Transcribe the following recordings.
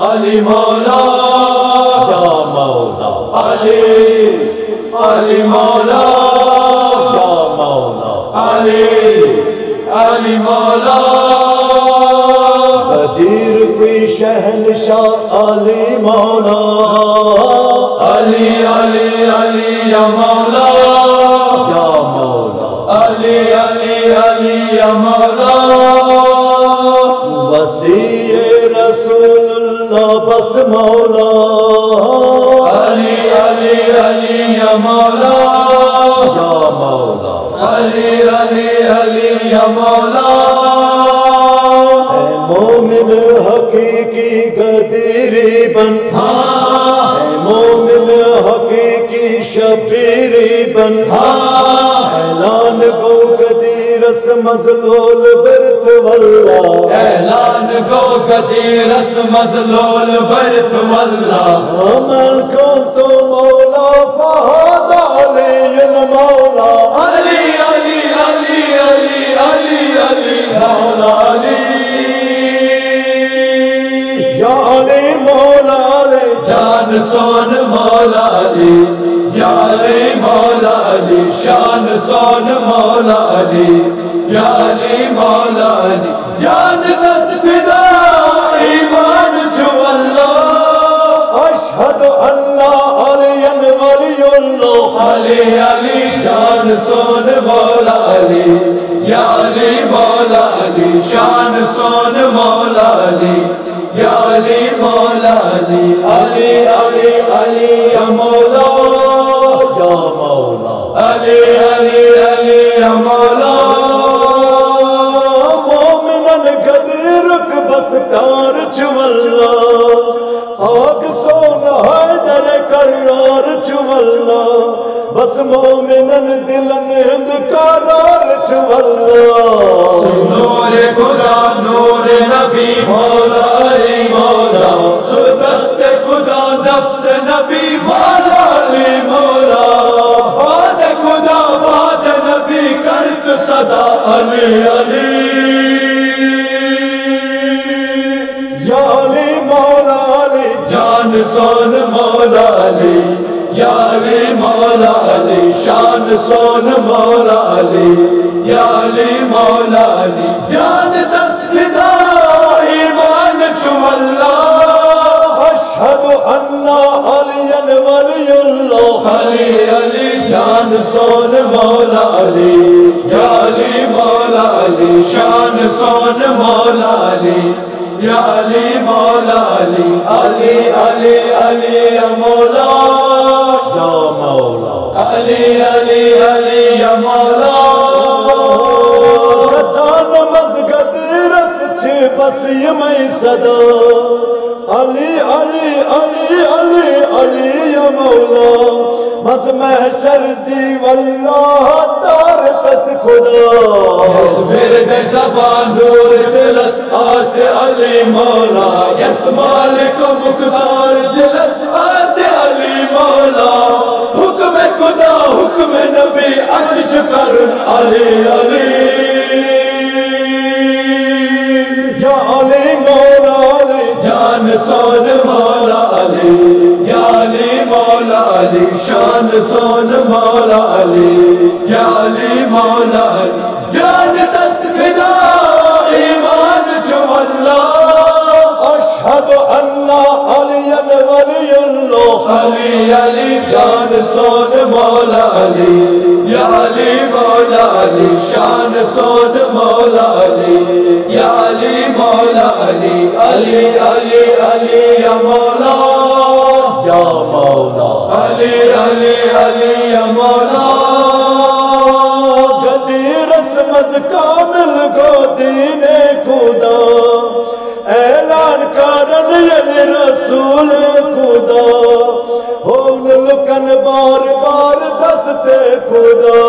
علی مولا یا مولا علی مولا یا مولا علی مولا قدیر کوئی شہنشاہ علی مولا علی علی علی یا مولا علی علی علی یا مولا وسیع رسول اللہ بس مولا علی علی علی یا مولا علی علی علی یا مولا اے مومن حقیقی قدیری بن اے مومن حقیقی شبیری بن اعلان کو قدیرس مزلول برت واللہ اعلان کو قدیرس مزلول برت واللہ عمل کو تو مولا فہد علی مولا علی علی علی علی علی علی مولا علی یا علی مولا علی جان سون مولا علی یا علی مولا علی شان سون مولا علی یا علی مولا علی جان دس فدا ایمان جو اللہ اشہد اللہ علی ولی اللہ علی علی جان سون مولا علی یا علی مولا علی شان سون مولا علی یا علی مولا علی علی علی علی یا مولا علی علی علی یا مولا مومنن قدیرک بس کار چواللہ آگ سونا حیدر کرار چواللہ بس مومنن دلن ہند قرار چواللہ نور خدا نور نبی مولا علی مولا دست خدا نفس نبی مولا علی مولا باد خدا باد نبی کرت صدا علی علی یا علی مولا علی جان سون مولا علی یا علی مولا علی شان سون مولا علی یا علی مولا علی جان دس فدا ایمان چو اللہ اشہد اللہ علی ولی اللہ علی علی جان سون مولا علی یا علی مولا علی شان سون مولا علی یا علی مولا علی علی علی علی یا مولا علی علی علی یا مولا جان مزگد رس چھ بس یمئی صدا علی علی علی علی علی یا مولا مز محشر دی واللہ دار تس خدا میرے زبان نور دلس آس علی مولا یس مالک مقدار دلس آس علی مولا حکم خدا حکم نبی عرش کر علی علی یا علی مولا علی جان سون مولا علی یا علی مولا علی شان سون مولا علی یا علی مولا علی جان دس فدا ایمان جو اللہ اشہد اللہ علی ولی اللہ علی علی جان سون مولا علی یا علی مولا علی شان سون مولا علی یا علی مولا علی علی علی علی یا مولا یا مولا علی علی علی یا مولا گدی رسمز کامل گو دین خدا اعلان کرن یعنی رسول خدا ہون لکن بار بار دست خدا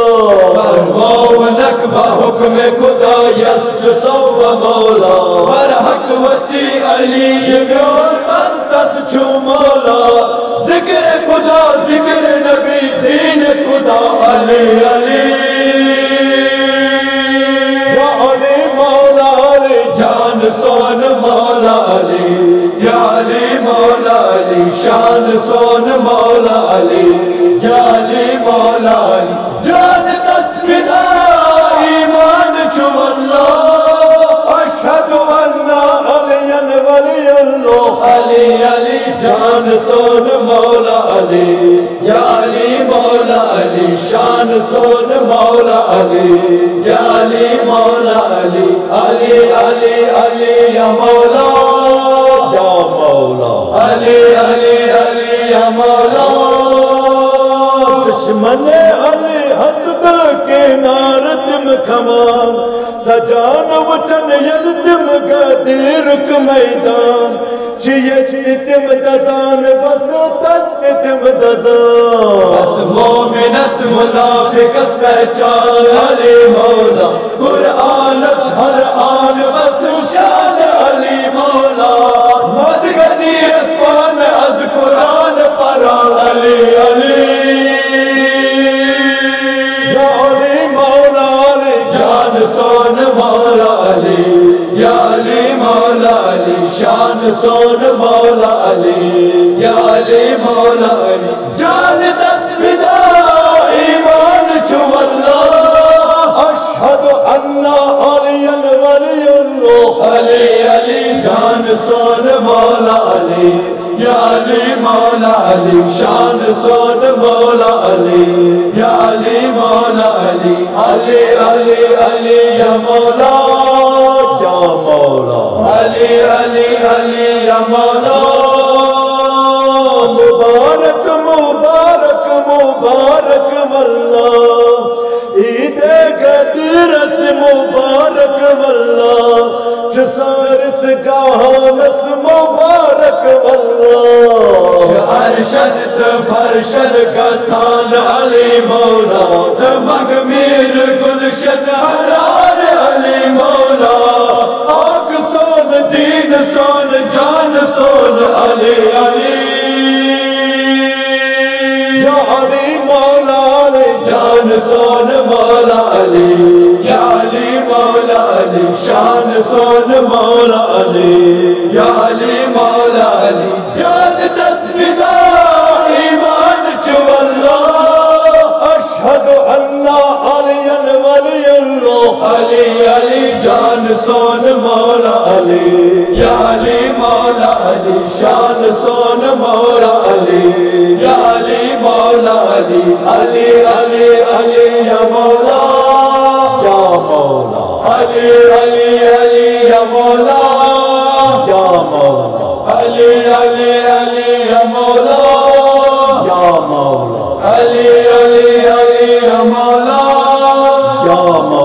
فرماو نکبہ حکم خدا یسچ صوب مولا برحق وسیع علی بیان استس چو مولا ذکر خدا ذکر نبی دین خدا علی علی یا علی مولا علی جان سون مولا علی یا علی مولا علی شان سون مولا علی یا علی مولا علی جان تسبیدہ ایمان چو اللہ اشہد ان علی ولی اللہ علی علی جان سون مولا علی یا علی مولا علی شان سون مولا علی یا علی مولا علی علی علی علی یا مولا یا مولا علی علی علی یا مولا دشمن علی حسد کے نارتم کمان سجان وچن یلتم قدیرک میدان چیتم دزان بس تتم دزان بس مومن اس منافق اس پہچان علی مولا قرآن اس ہر آن بس شان علی مولا مز قدیر اس پان از قرآن پران علی علی یا علی مولا علی جان سون مولا علی یا علی مولا علی شان سون مولا علی یا علی مولا علی جان تسبیدہ ایمان چو اللہ اشہد ان علی ولی اللہ علی علی جان سون مولا علی یا علی مولا علی شان سون مولا علی یا علی مولا علی علی علی علی یا مولا یا مولا علی علی علی یا مولا مبارک مبارک مبارک واللہ عید قدیرس مبارک واللہ چسارس جہانس مبارک واللہ ارشد فرشد کتان علی مولا زمگ میر گلشد حرار علی مولا آگ سون دین سون جان سون علی علی یا علی مولا علی جان سون مولا علی یا علی مولا علی شان سون مولا علی یا علی مولا علی جان تسبیدہ ایمان چو اللہ اشہد ان علی ولی اللہ علی علی جان سون مولا علی یا علی مولا علی شان سون مولا علی یا علی مولا علی علی علی علی یا مولا یا مولا علی علی علی یا مولا یا مولا علی علی علی یا مولا یا مولا علی علی علی یا مولا یا مولا